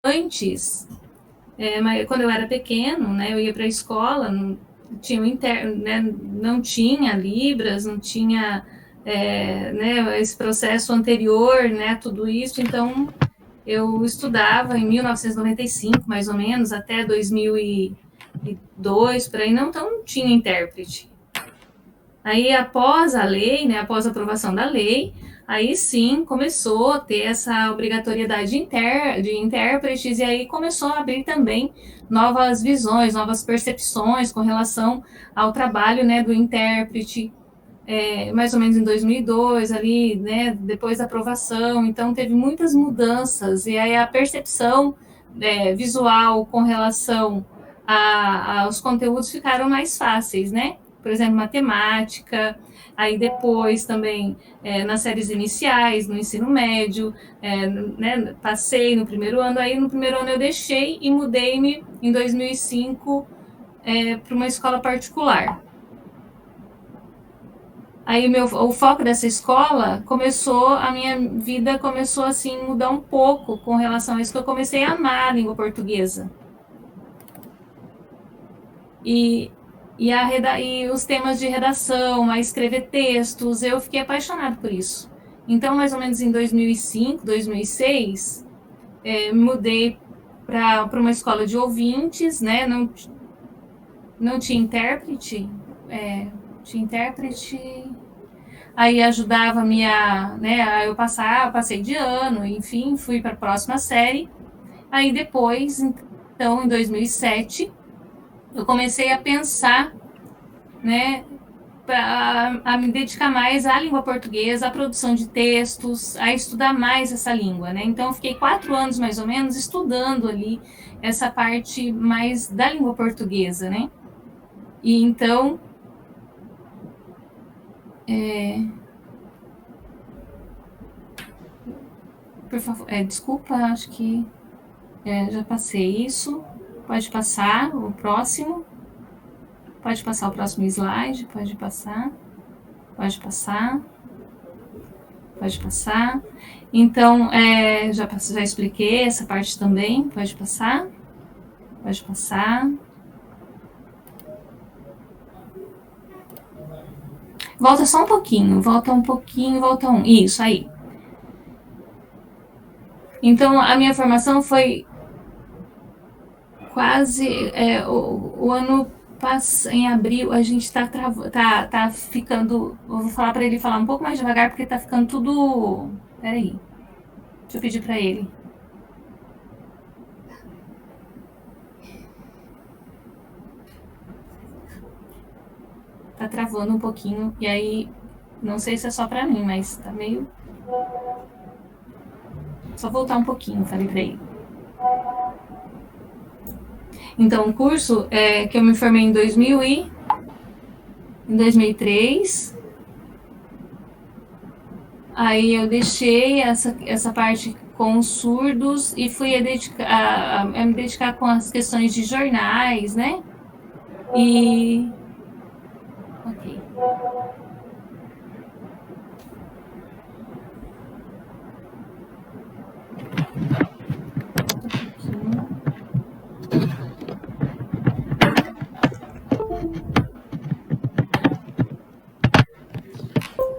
antes, mas quando eu era pequeno, né, eu ia para a escola, não tinha, né, não tinha Libras, não tinha né, esse processo anterior, né, tudo isso, então eu estudava em 1995, mais ou menos, até 2002, por aí, não tinha intérprete. Aí, após a lei, né, após a aprovação da lei, aí sim começou a ter essa obrigatoriedade de intérpretes, e aí começou a abrir também novas visões, novas percepções com relação ao trabalho, né, do intérprete, mais ou menos em 2002, ali, né, depois da aprovação. Então, teve muitas mudanças, e aí a percepção visual com relação aos conteúdos ficaram mais fáceis, né? Por exemplo, matemática, aí depois também nas séries iniciais, no ensino médio, né, passei no primeiro ano, aí no primeiro ano eu deixei e mudei-me em 2005 para uma escola particular. Aí o foco dessa escola a minha vida começou assim mudar um pouco com relação a isso, que eu comecei a amar a língua portuguesa. E, e os temas de redação, a escrever textos, eu fiquei apaixonada por isso. Então, mais ou menos em 2005, 2006, mudei para uma escola de ouvintes, né? Não tinha intérprete, tinha intérprete. Aí ajudava-me né, eu passei de ano, enfim, fui para a próxima série. Aí depois, então, em 2007, eu comecei a pensar, né, a me dedicar mais à língua portuguesa, à produção de textos, a estudar mais essa língua, né? Então, eu fiquei 4 anos, mais ou menos, estudando ali essa parte mais da língua portuguesa, né? E então, por favor, desculpa, acho que já passei isso. Pode passar o próximo. Pode passar o próximo slide. Pode passar. Pode passar. Pode passar. Então, já expliquei essa parte também. Pode passar. Pode passar. Volta só um pouquinho. Volta um pouquinho. Volta um. Isso aí. Então, a minha formação foi quase o ano em abril. A gente tá ficando. Eu vou falar para ele falar um pouco mais devagar, porque tá ficando tudo. Peraí. Deixa eu pedir para ele. Tá travando um pouquinho. E aí, não sei se é só para mim, mas tá meio. Só voltar um pouquinho, falei para ele. Então, o curso que eu me formei em 2003. Aí eu deixei essa parte com os surdos e fui a me dedicar com as questões de jornais, né? E. Ok.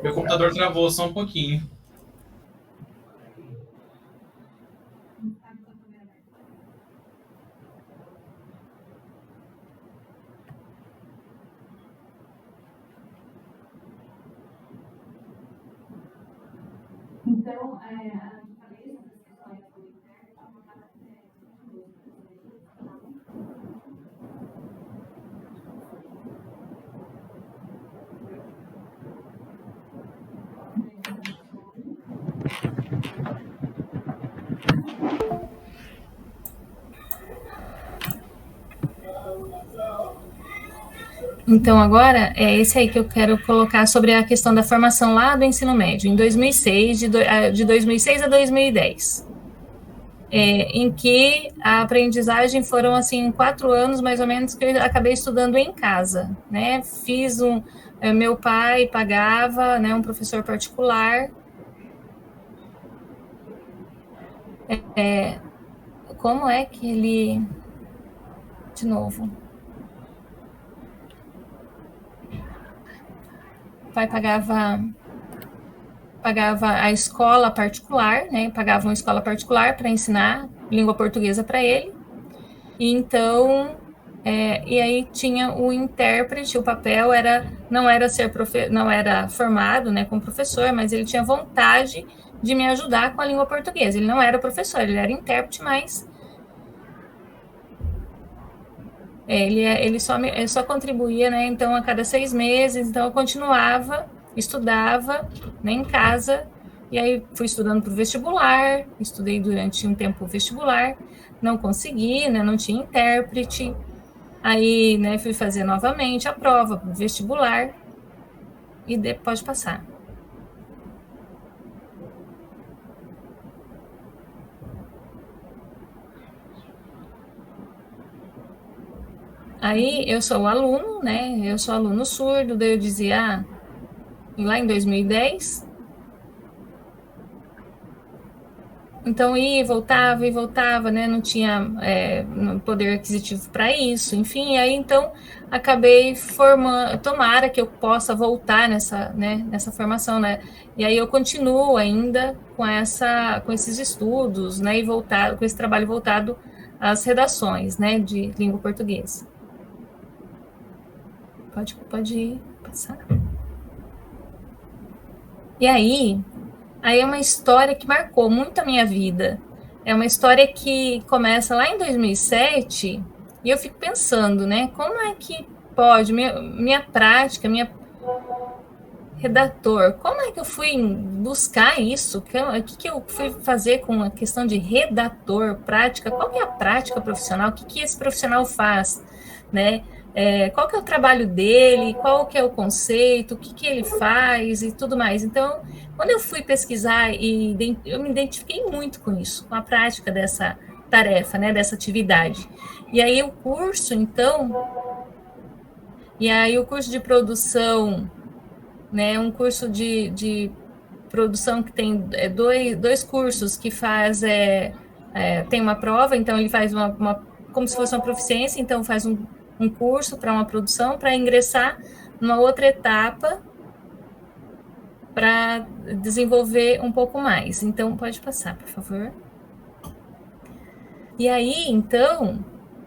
Meu computador travou só um pouquinho. Então, Então, agora é esse aí que eu quero colocar sobre a questão da formação lá do ensino médio, em 2006, de 2006 a 2010. Em que a aprendizagem foram, assim, 4 anos, mais ou menos, que eu acabei estudando em casa, né? Meu pai pagava, né, um professor particular, como é que ele... De novo. O pai pagava a escola particular, né? Pagava uma escola particular para ensinar língua portuguesa para ele. E então, e aí tinha o intérprete. O papel não era formado, né, como professor, mas ele tinha vontade de me ajudar com a língua portuguesa. Ele não era professor, ele era intérprete, mas ele só contribuía, né? Então, a cada 6 meses. Então, eu continuava, estudava, né, em casa. E aí fui estudando para o vestibular, estudei durante um tempo o vestibular, não consegui, né, não tinha intérprete. Aí, né, fui fazer novamente a prova para o vestibular e pode passar. Aí eu sou aluno, né? Eu sou aluno surdo, daí eu dizia, lá em 2010. Então ia e voltava, né? Não tinha poder aquisitivo para isso, enfim. Aí então acabei formando. Tomara que eu possa voltar nessa formação, né? E aí eu continuo ainda com esses estudos, né? E com esse trabalho voltado às redações, né? De língua portuguesa. Pode passar. E aí é uma história que marcou muito a minha vida. É uma história que começa lá em 2007 e eu fico pensando, né? Como é que pode minha prática, minha redator, como é que eu fui buscar isso? O que eu fui fazer com a questão de redator, prática? Qual que é a prática profissional? O que esse profissional faz, né? Qual que é o trabalho dele, qual que é o conceito, o que ele faz e tudo mais. Então, quando eu fui pesquisar, eu me identifiquei muito com isso, com a prática dessa tarefa, né, dessa atividade. E aí o curso, então, de produção, né, um curso de produção que tem dois cursos que faz, tem uma prova, então ele faz como se fosse uma proficiência, então faz um curso para uma produção, para ingressar numa outra etapa para desenvolver um pouco mais. Então, pode passar, por favor. E aí, então,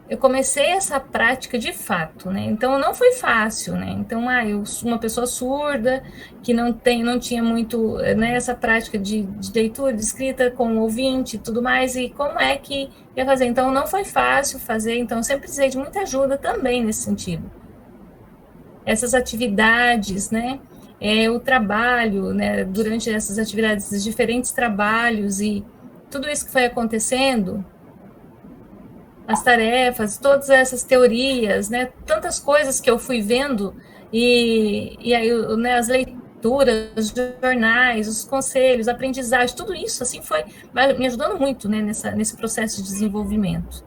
eu comecei essa prática de fato, né? Então, não foi fácil, né? Então, eu sou uma pessoa surda, que não tinha muito, né, essa prática de leitura, de escrita com o ouvinte e tudo mais, e como é que ia fazer? Então, não foi fácil fazer, então, eu sempre precisei de muita ajuda também nesse sentido. Essas atividades, né? O trabalho, né? Durante essas atividades, os diferentes trabalhos e tudo isso que foi acontecendo, as tarefas, todas essas teorias, né? Tantas coisas que eu fui vendo e aí, né, as leituras, os jornais, os conselhos, a aprendizagem, tudo isso assim foi me ajudando muito, né, nesse processo de desenvolvimento.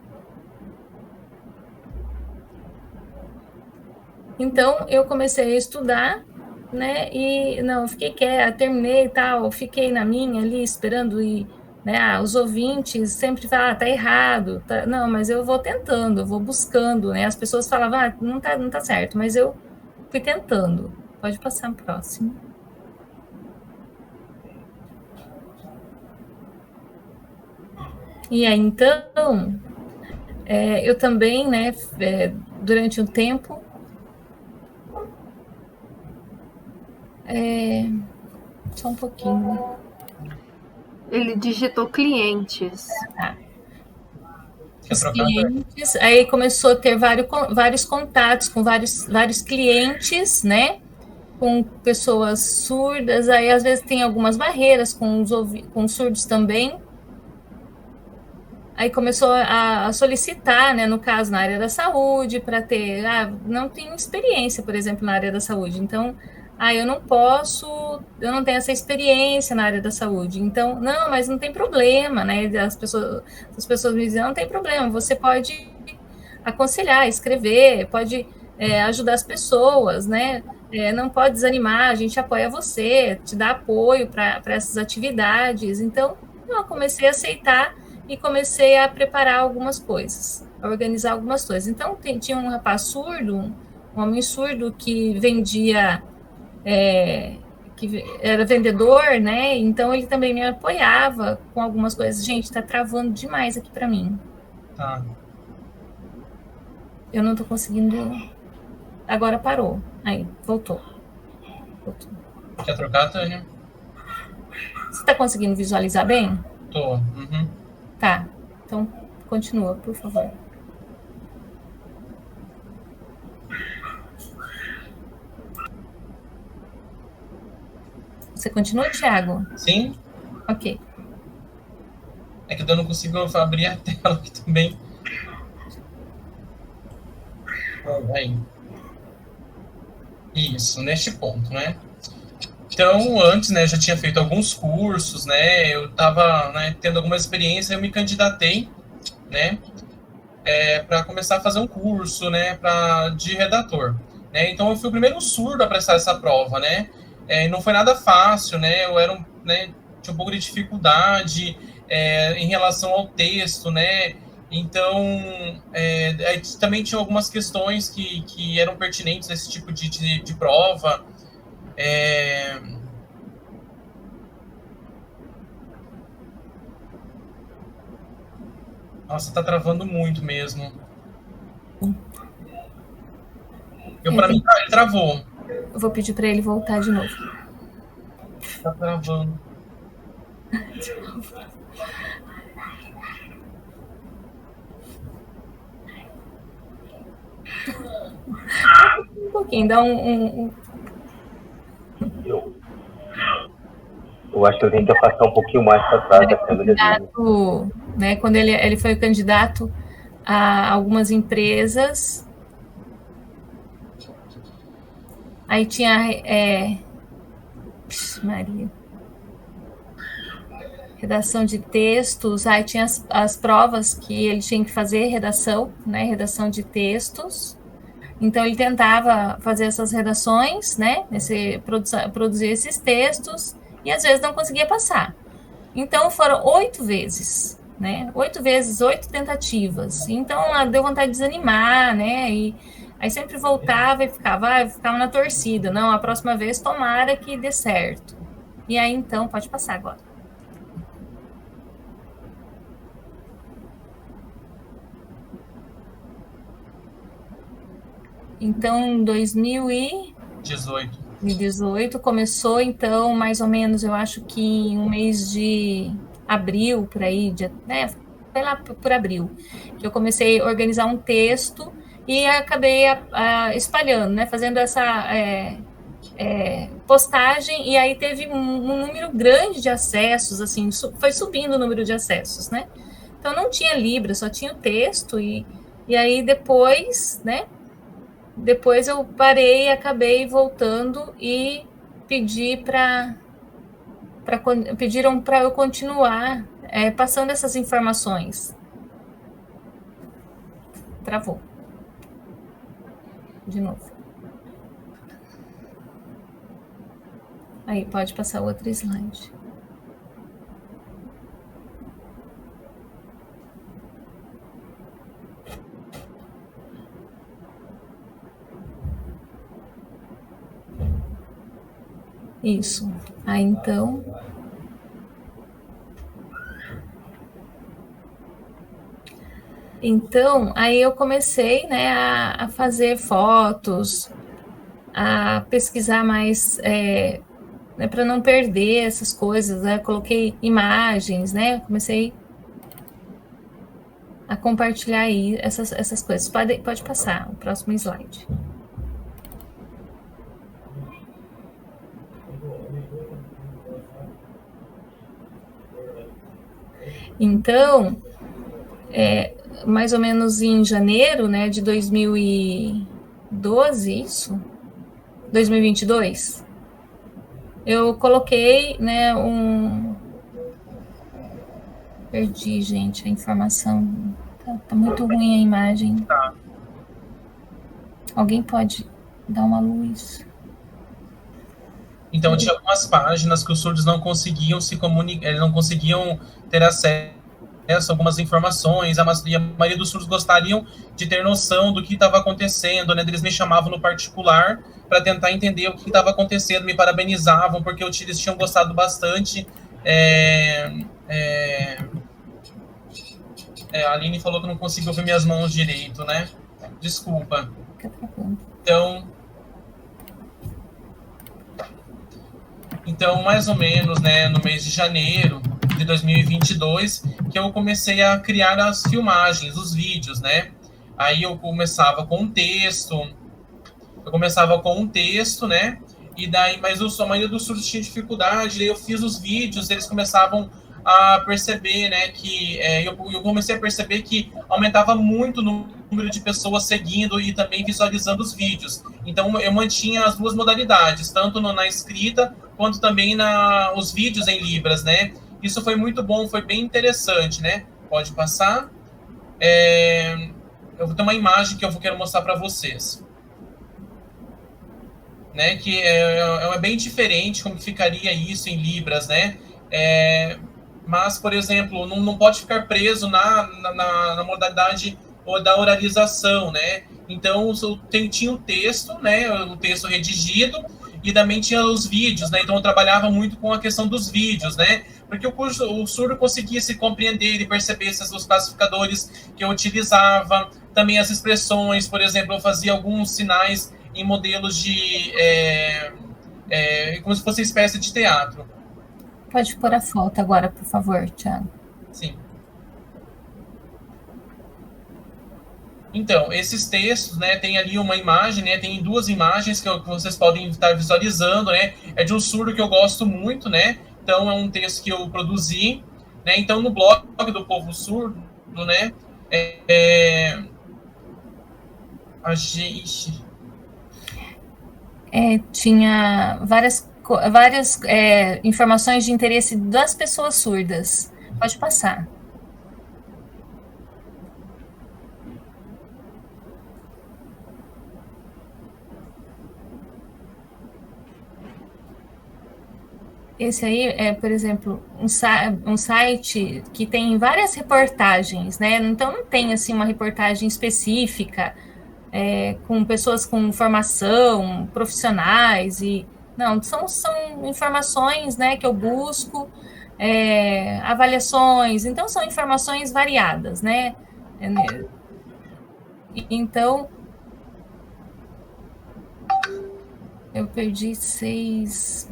Então eu comecei a estudar, né? E não fiquei quieta, terminei e tal, fiquei na minha ali esperando e né, os ouvintes sempre falam, tá errado, tá... Não, mas eu vou tentando, eu vou buscando, né? As pessoas falavam, não tá certo, mas eu fui tentando. Pode passar pro próximo. E aí, então, eu também, né, durante um tempo, só um pouquinho. Ele digitou clientes. Os clientes, aí começou a ter vários contatos com vários clientes, né? Com pessoas surdas, aí às vezes tem algumas barreiras com os surdos também. Aí começou a solicitar, né, no caso, na área da saúde, para ter... não tenho experiência, por exemplo, na área da saúde, então... eu não tenho essa experiência na área da saúde. Então, não, mas não tem problema, né? As pessoas me dizem, não tem problema, você pode aconselhar, escrever, pode ajudar as pessoas, né? Não pode desanimar, a gente apoia você, te dá apoio para essas atividades. Então, eu comecei a aceitar e comecei a preparar algumas coisas, a organizar algumas coisas. Então, tinha um rapaz surdo, um homem surdo que vendia, que era vendedor, né? Então, ele também me apoiava com algumas coisas. Gente, está travando demais aqui para mim. Tá. Eu não estou conseguindo... Agora parou. Aí, voltou. Quer trocar, Tânia? Você está conseguindo visualizar bem? Tô. Uhum. Tá. Então, continua, por favor. Você continua, Thiago? Sim? Ok. É que eu não consigo abrir a tela aqui também. Aí. Isso, neste ponto, né? Então, antes, né, eu já tinha feito alguns cursos, né? Eu estava, né, tendo alguma experiência, eu me candidatei, né? Para começar a fazer um curso, né, de redator. Né? Então, eu fui o primeiro surdo a prestar essa prova, né? E não foi nada fácil, né? Eu era tinha um pouco de dificuldade em relação ao texto, né? Então, aí também tinha algumas questões que eram pertinentes a esse tipo de prova. Nossa, tá travando muito mesmo. Para mim, ele travou. Eu vou pedir para ele voltar de novo. Tá travando. Um pouquinho, dá Eu acho que eu tenho que afastar um pouquinho mais para trás da câmera dele. Né, quando ele foi candidato a algumas empresas, aí tinha Maria, redação de textos, aí tinha as provas que ele tinha que fazer, redação, né, redação de textos. Então ele tentava fazer essas redações, né, produzir esses textos, e às vezes não conseguia passar. Então foram 8 vezes, né? 8 vezes, 8 tentativas. Então deu vontade de desanimar, né? E aí sempre voltava e ficava na torcida. Não, a próxima vez tomara que dê certo. E aí então, pode passar agora. Então, em 2018 começou, então, mais ou menos, eu acho que em um mês de abril, por aí, né, foi lá por abril, que eu comecei a organizar um texto e acabei espalhando, né, fazendo essa postagem, e aí teve um número grande de acessos, assim, foi subindo o número de acessos, né? Então, não tinha Libra, só tinha o texto, e aí depois, né, depois eu parei, acabei voltando e pediram para eu continuar passando essas informações. Travou. De novo. Aí, pode passar outro slide. Isso. Aí, então... Então, aí eu comecei, né, a fazer fotos, a pesquisar mais, né, para não perder essas coisas, né? Coloquei imagens, né? Comecei a compartilhar aí essas coisas. Pode passar o próximo slide. Então, mais ou menos em janeiro, né, de 2012, isso? 2022, eu coloquei, né, Perdi, gente, a informação. Tá muito ruim a imagem. Tá. Alguém pode dar uma luz? Então, tinha algumas páginas que os surdos não conseguiam se comunicar, eles não conseguiam ter acesso acesso a algumas informações, e a maioria dos surdos gostariam de ter noção do que estava acontecendo, né? Eles me chamavam no particular para tentar entender o que estava acontecendo, me parabenizavam, porque eles tinham gostado bastante. A Aline falou que não conseguiu ver minhas mãos direito, né? Desculpa. Então, mais ou menos, né, no mês de janeiro de 2022, que eu comecei a criar as filmagens, os vídeos, né? Aí eu começava com um texto, né? E daí, mas a maioria dos surdos tinha dificuldade, daí eu fiz os vídeos, eles começavam a perceber, né, que eu comecei a perceber que aumentava muito o número de pessoas seguindo e também visualizando os vídeos. Então, eu mantinha as duas modalidades, tanto na escrita, quanto também os vídeos em Libras, né? Isso foi muito bom, foi bem interessante, né? Pode passar. Eu vou ter uma imagem que eu quero mostrar para vocês. Né? Que é bem diferente como que ficaria isso em Libras, né? Mas, por exemplo, não pode ficar preso na modalidade da oralização, né? Então, tinha o texto, né? O texto redigido, e também tinha os vídeos, né? Então, eu trabalhava muito com a questão dos vídeos, né? Porque o surdo conseguia se compreender e perceber os classificadores que eu utilizava, também as expressões, por exemplo, eu fazia alguns sinais em modelos de... como se fosse uma espécie de teatro. Pode pôr a foto agora, por favor, Thiago. Sim. Então, esses textos, né, tem ali uma imagem, né, tem duas imagens que vocês podem estar visualizando, né, é de um surdo que eu gosto muito, né, então é um texto que eu produzi, né, então no blog do Povo Surdo, né, a gente... tinha várias informações de interesse das pessoas surdas. Pode passar. Esse aí é, por exemplo, um site que tem várias reportagens, né? Então não tem assim uma reportagem específica com pessoas com formação, profissionais e não, são informações, né, que eu busco, avaliações, então são informações variadas, né? Então, eu perdi 6...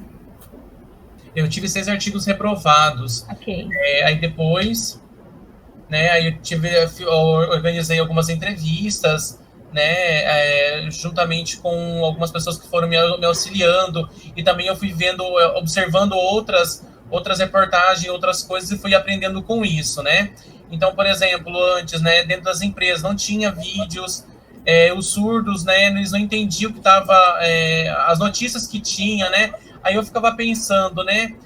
Eu tive 6 artigos reprovados. Ok. Aí depois, né, aí eu organizei algumas entrevistas, né, juntamente com algumas pessoas que foram me auxiliando, e também eu fui observando outras reportagens, outras coisas, e fui aprendendo com isso, né. Então, por exemplo, antes, né, dentro das empresas não tinha vídeos, os surdos, né, eles não entendiam o que estava, as notícias que tinha, né. Aí eu ficava pensando, né,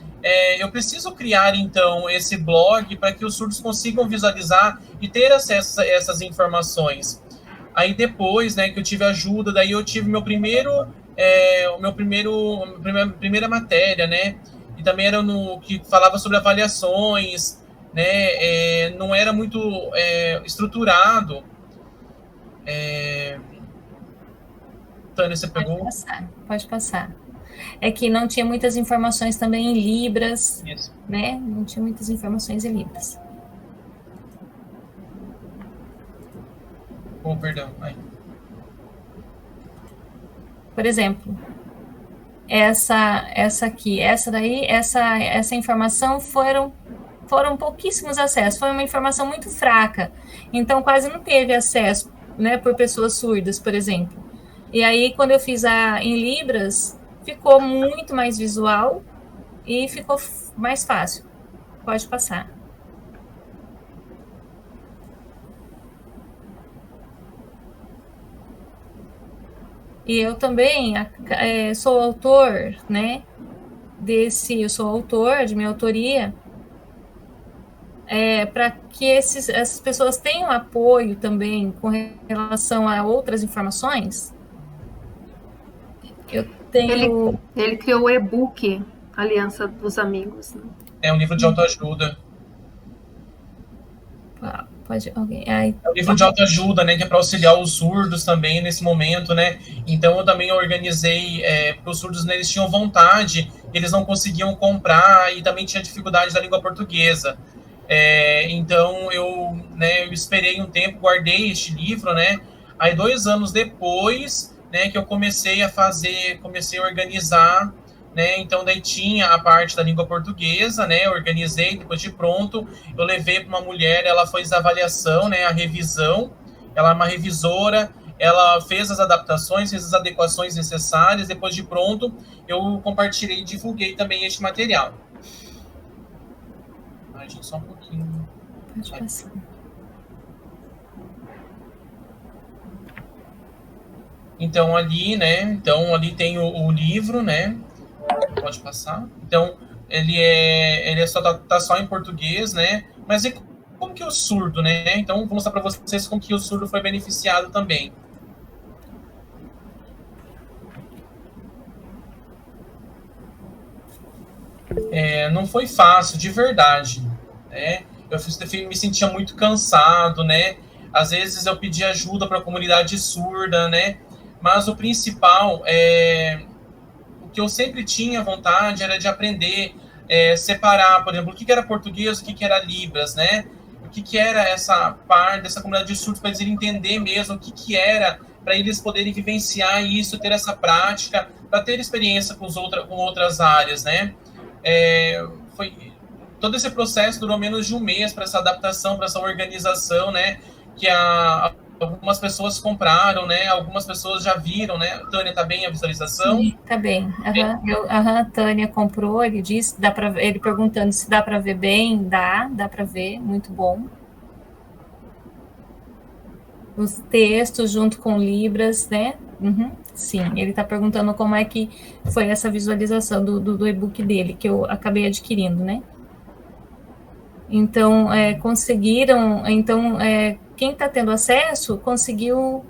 eu preciso criar, então, esse blog para que os surdos consigam visualizar e ter acesso a essas informações. Aí depois, né, que eu tive ajuda, daí eu tive primeira matéria, né, e também era que falava sobre avaliações, né, não era muito estruturado. Tânia, você pegou? Pode passar. É que não tinha muitas informações também em Libras, Isso. Né? Não tinha muitas informações em Libras. Oh, perdão. Ai. Por exemplo, essa aqui, essa informação foram pouquíssimos acessos, foi uma informação muito fraca, então quase não teve acesso, né, por pessoas surdas, por exemplo. E aí, quando eu fiz em Libras, ficou muito mais visual e ficou mais fácil. Pode passar. E eu também sou autor, né? Eu sou autor de minha autoria, para que essas pessoas tenham apoio também com relação a outras informações. Eu tenho... Ele criou o e-book Aliança dos Amigos. Né? É um livro de autoajuda. Pode alguém. Ai, É um livro de autoajuda, né, que é para auxiliar os surdos também nesse momento, né? Então eu também organizei para os surdos, né, eles tinham vontade, eles não conseguiam comprar e também tinha dificuldade da língua portuguesa. Então eu esperei um tempo, guardei este livro, né? Aí 2 anos depois, né, que eu comecei a organizar, né? Então daí tinha a parte da língua portuguesa, né? Eu organizei, depois de pronto, eu levei para uma mulher, ela fez a avaliação, né? A revisão, ela é uma revisora, ela fez as adaptações, fez as adequações necessárias, depois de pronto, eu compartilhei e divulguei também este material. Ai, gente, só um pouquinho. Pode passar. Então ali, né? Então ali tem o livro, né? Pode passar. Então ele só tá só em português, né? Mas e como que o surdo, né? Então vou mostrar para vocês como que o surdo foi beneficiado também. Não foi fácil, de verdade, né? Eu me sentia muito cansado, né? Às vezes eu pedia ajuda para a comunidade surda, né? Mas o principal o que eu sempre tinha vontade era de aprender, separar, por exemplo, o que era português, o que era Libras, né? O que era essa parte dessa comunidade de surdos, para eles entender mesmo o que era, para eles poderem vivenciar isso, ter essa prática, para ter experiência com outras áreas, né? Todo esse processo durou menos de um mês para essa adaptação, para essa organização, né? Que algumas pessoas compraram, né? Algumas pessoas já viram, né? Tânia, tá bem a visualização? Sim, tá bem. A Tânia comprou, ele disse, ele perguntando se dá para ver bem, dá para ver, muito bom. Os textos junto com Libras, né? Sim, ele está perguntando como é que foi essa visualização do e-book dele, que eu acabei adquirindo, né? Então, conseguiram... Então, quem está tendo acesso conseguiu...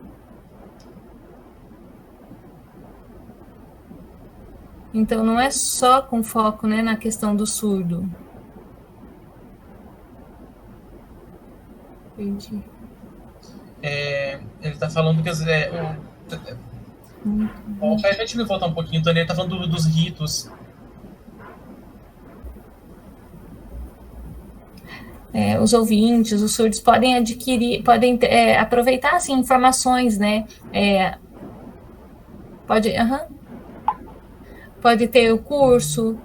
Então, não é só com foco, né, na questão do surdo. Entendi. Ele está falando que... Deixa eu voltar um pouquinho, Tânia. Ele está falando dos ritos. Os ouvintes, os surdos podem adquirir, podem aproveitar assim, informações, né? Pode ter o curso,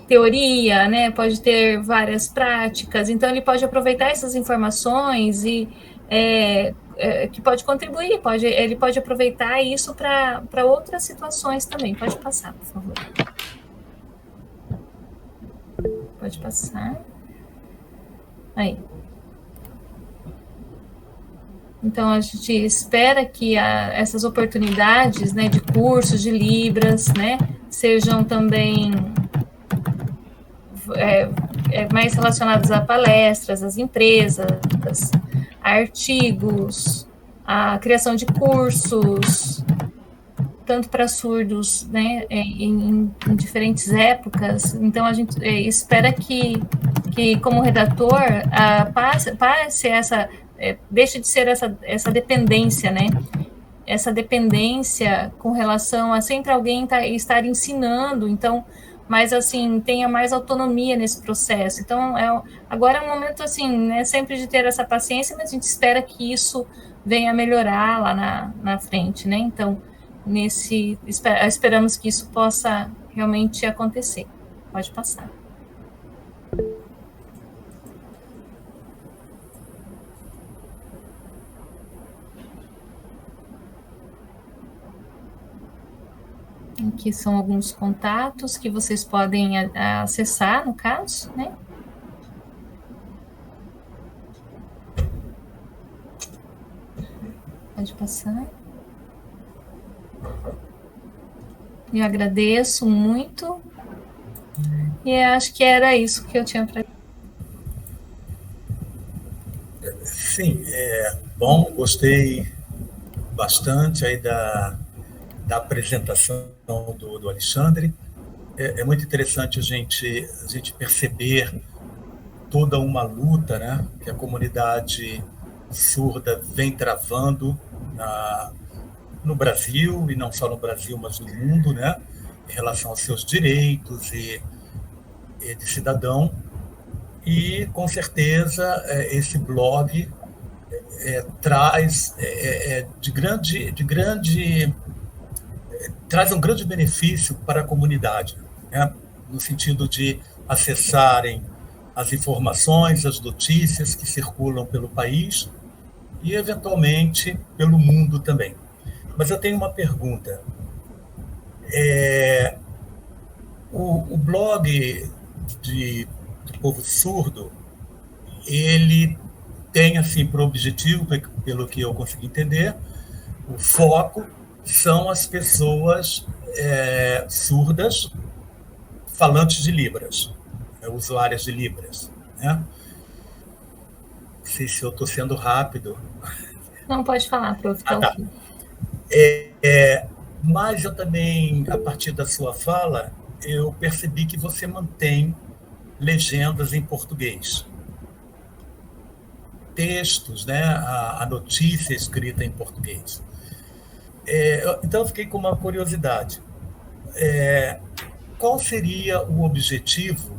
teoria, né? Pode ter várias práticas, então ele pode aproveitar essas informações e que pode contribuir, ele pode aproveitar isso para outras situações também. Pode passar, por favor. Pode passar. Aí. Então, a gente espera que essas oportunidades, né, de cursos, de Libras, né, sejam também mais relacionadas a palestras, às empresas, a artigos, a criação de cursos, tanto para surdos, né, em diferentes épocas. Então, a gente espera que como redator, passe essa... deixe de ser essa dependência, né? Essa dependência com relação a sempre alguém estar ensinando, então, mas assim, tenha mais autonomia nesse processo. Então, agora é um momento, assim, né, sempre de ter essa paciência, mas a gente espera que isso venha a melhorar lá na frente, né? Então, esperamos que isso possa realmente acontecer. Pode passar. Aqui são alguns contatos que vocês podem acessar, no caso, né? Pode passar. Eu agradeço muito. E acho que era isso que eu tinha para... Sim, bom, gostei bastante aí da apresentação do Alexandre. É muito interessante a gente perceber toda uma luta, né, que a comunidade surda vem travando no Brasil, e não só no Brasil, mas no mundo, né, em relação aos seus direitos e de cidadão. E, com certeza, esse blog traz traz um grande benefício para a comunidade, né, no sentido de acessarem as informações, as notícias que circulam pelo país e, eventualmente, pelo mundo também. Mas eu tenho uma pergunta. O blog do Povo Surdo, ele tem, assim, por objetivo, pelo que eu consegui entender, o foco são as pessoas surdas falantes de Libras, usuárias de Libras, né? Não sei se eu estou sendo rápido. Não, pode falar, prof. Tá. Mas eu também, a partir da sua fala, eu percebi que você mantém legendas em português. Textos, né? A notícia escrita em português. Então, eu fiquei com uma curiosidade. Qual seria o objetivo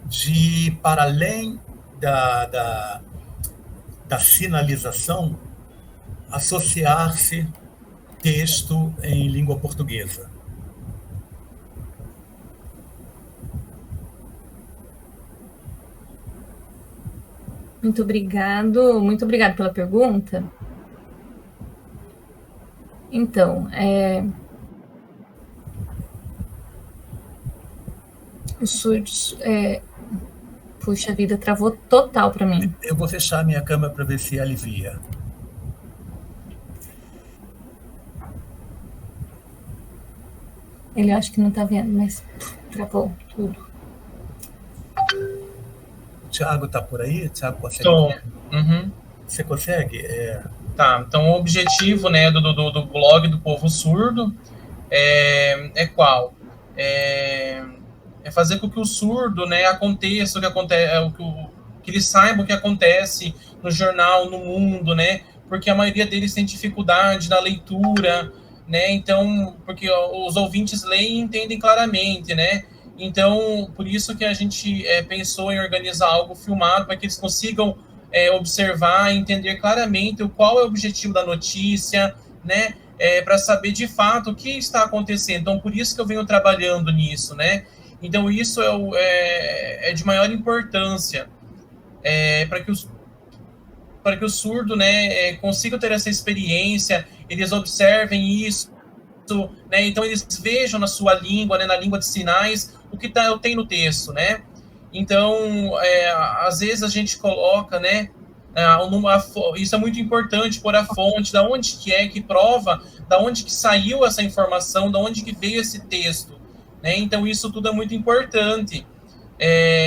de, para além da sinalização, associar-se texto em língua portuguesa? Muito obrigado pela pergunta. Então, os surdos, puxa vida, travou total para mim. Eu vou fechar minha câmera para ver se alivia. Ele acha que não está vendo, mas travou tudo. O Thiago está por aí? O Thiago consegue? Tô. Uhum. Você consegue? Tá, então o objetivo, né, do blog do Povo Surdo é qual? É fazer com que o surdo, né, aconteça o que acontece, que eles saibam o que acontece no jornal, no mundo, né, porque a maioria deles tem dificuldade na leitura, né, então, porque os ouvintes leem e entendem claramente, né, então, por isso que a gente pensou em organizar algo filmado para que eles consigam observar e entender claramente qual é o objetivo da notícia, né, para saber de fato o que está acontecendo. Então, por isso que eu venho trabalhando nisso, né. Então, isso é de maior importância para que o surdo, né, consiga ter essa experiência, eles observem isso, né, então eles vejam na sua língua, né, na língua de sinais, o que tem no texto, né. Então, às vezes a gente coloca, né, isso é muito importante, pôr a fonte, da onde que prova, da onde que saiu essa informação, da onde que veio esse texto, né? Então, isso tudo é muito importante.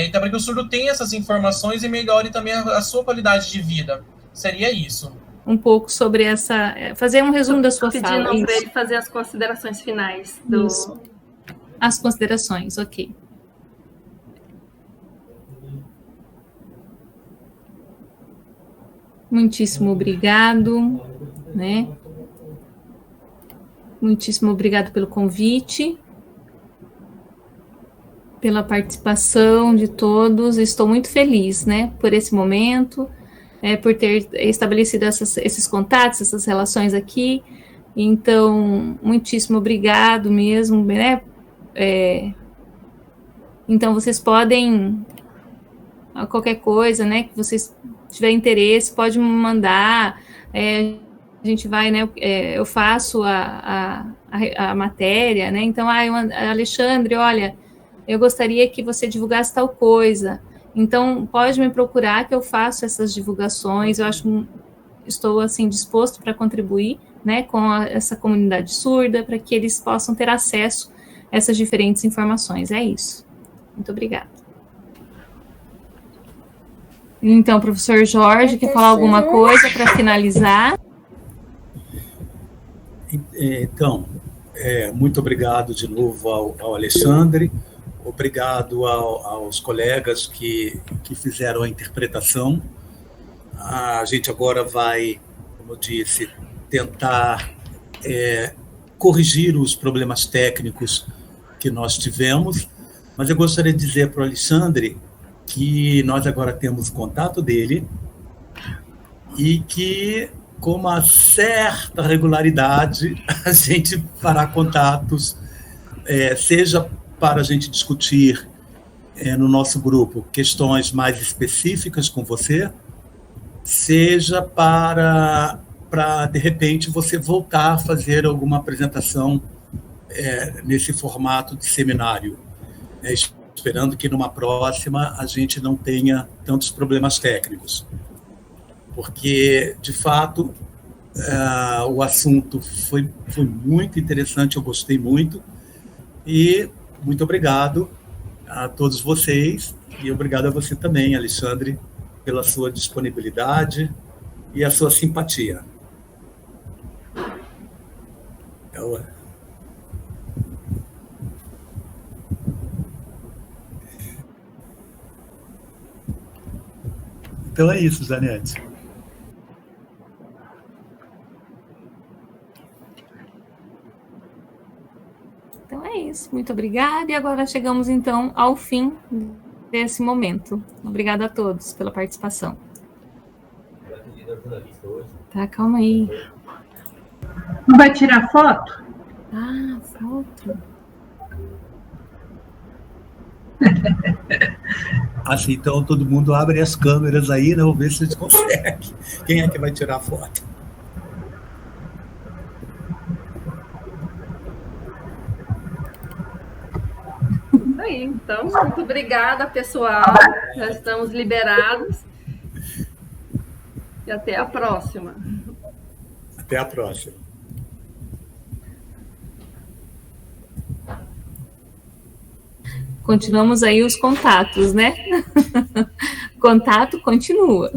Então, para que o surdo tenha essas informações e melhore também a sua qualidade de vida. Seria isso. Um pouco sobre essa... fazer um resumo da sua fala. Pedindo para ele fazer as considerações finais. Isso. As considerações, ok. Muitíssimo obrigado, né? Muitíssimo obrigado pelo convite, pela participação de todos. Estou muito feliz, né, por esse momento, por ter estabelecido esses contatos, essas relações aqui. Então, muitíssimo obrigado mesmo, né? Então, vocês podem, qualquer coisa, né, que vocês tiverem interesse, pode me mandar. A gente vai, né, eu faço a matéria, né, então, Alexandre, olha, eu gostaria que você divulgasse tal coisa, então, pode me procurar que eu faço essas divulgações. Eu estou, assim, disposto para contribuir, né, com essa comunidade surda, para que eles possam ter acesso a essas diferentes informações. É isso. Muito obrigada. Então, professor Jorge, quer falar alguma coisa para finalizar? Então, muito obrigado de novo ao Alexandre. Obrigado aos colegas que fizeram a interpretação. A gente agora vai, como eu disse, tentar corrigir os problemas técnicos que nós tivemos, mas eu gostaria de dizer para o Alexandre que nós agora temos contato dele e que, com uma certa regularidade, a gente fará contatos, seja para a gente discutir no nosso grupo questões mais específicas com você, seja para de repente, você voltar a fazer alguma apresentação nesse formato de seminário, esperando que numa próxima a gente não tenha tantos problemas técnicos. Porque, de fato, o assunto foi muito interessante, eu gostei muito, e muito obrigado a todos vocês, e obrigado a você também, Alexandre, pela sua disponibilidade e a sua simpatia. Então é isso, Janete. Então é isso. Muito obrigada. E agora chegamos, então, ao fim desse momento. Obrigada a todos pela participação. Tá, calma aí. Não vai tirar foto? Ah, foto. Assim, então todo mundo abre as câmeras aí, né? Vamos ver se a gente consegue. Quem é que vai tirar a foto? Aí, então, muito obrigada, pessoal. Já estamos liberados. E até a próxima. Até a próxima. Continuamos aí os contatos, né? Contato continua.